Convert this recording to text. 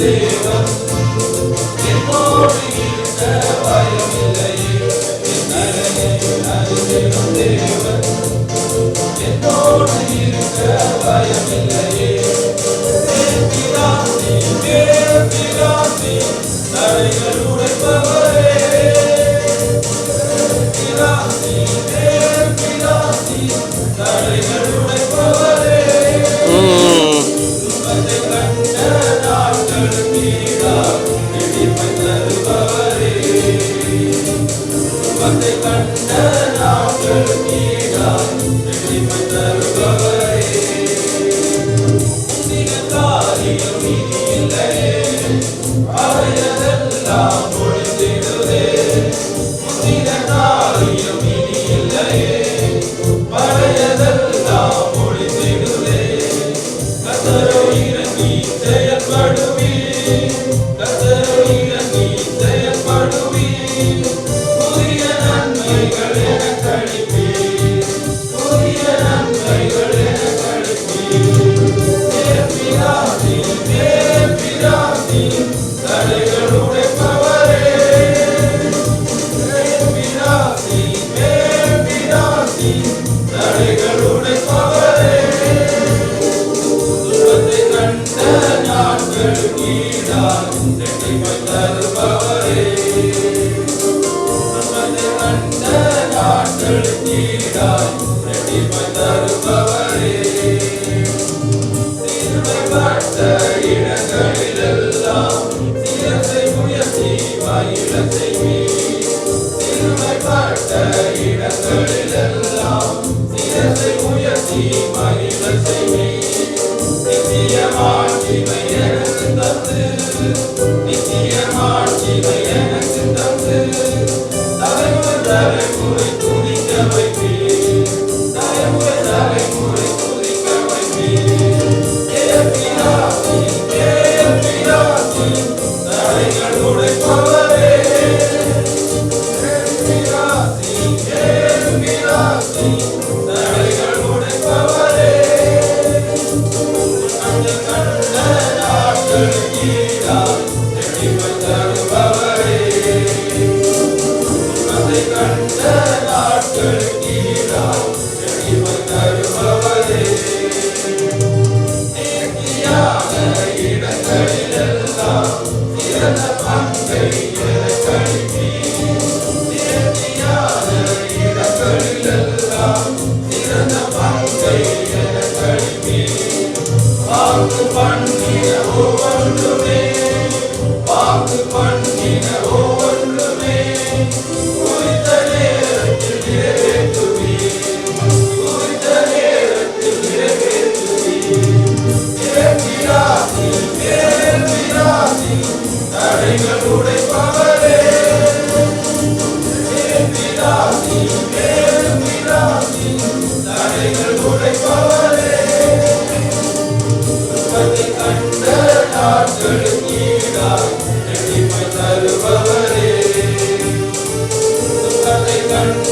தேவன் என்னோடு இருக்க பயமில்லையே. என் நலனை அறிந்திடும் தேவன் என்னோடு இருக்க பயமில்லையே. பிதாசி பிதாசி தடைகள் உடைப்பவரே. பிதாசி பிதாசி தடைகள் உடைப்பவரே. சுகத்தை கண்ட நாட்களுக்கு ஈடாக நெடிமை தருபவரே. சுகத்தை கண்ட நாட்களுக்கு ஈடாக நெடிமை தருபவரே. முந்தின காரியம் இனி இல்லையே, பழையதெல்லாம் ஒழிந்திடுதே. முந்தின காரியம் இனி இல்லையே, பழையதெல்லாம் ஒழிந்திடுதே. கர்த்தரோ இறங்கி செயல்படுவீர், கர்த்தரோ இறங்கி செயல்படுவீர். புதிய நன்மைகள் எனக் அளிப்பீர், புதிய நன்மைகள் எனக் அளிப்பீர். பிதாசி பிதாசி தடைகள் உடைப்பவரே. பிதாசி பிதாசி தடைகள் உடைப்பவரே. சுகத்தை கண்ட நாட்களுக்கு ஈடாக நெடிமை தருபவரே. சுகத்தை கண்ட நாட்களுக்கு ஈடாக நெடிமை தருபவரே. சிறுமைப்பட்ட இடங்களிலெல்லாம் சிரசை உயர்த்தி மகிழச் செய்வீர். சிறுமைப்பட்ட இடங்களிலெல்லாம் சிரசை உயர்த்தி மகிழச் செய்வீர். நித்திய மாட்சிமை எனக்கு தந்து, நித்திய மாட்சிமை எனக்கு தந்து, தலைமுறை தலைமுறை துதிக்க வைப்பீர், தலைமுறை தலைமுறை துதிக்க வைப்பீர். பிதாசி பிதாசி தடைகள் உடைப்பவரே. பிதாசி பிதாசி தடைகள் உடைப்பவரே. சுகத்தை கண்ட நாட்களுக்கு ஈடாக நெடிமை தருபவரே. சுகத்தை கண்ட நாட்களுக்கு ஈடாக நெடிமை தருபவரே. நேர்த்தியான இடங்களிலெல்லாம் சிறந்த பங்கை எனக் அளிப்பீர். நேர்த்தியான இடங்களிலெல்லாம் சிறந்த பங்கை எனக் அளிப்பீர். வாக்கு பண்ணின ஒவ்வொன்றுமே, வாக்கு பண்ணின ஒவ்வொன்றுமே குறித்த நேரத்தில் நிறைவேற்றுவீர், குறித்த நேரத்தில் நிறைவேற்றுவீர். பிதாசி பிதாசி தடைகள் உடைப்பவரே. பிதாசி பிதாசி தடைகள் உடைப்பவரே. சுகத்தை கண்ட நாட்களுக்கு ஈடாக நெடிமை தருபவரே. சுகத்தை கண்ட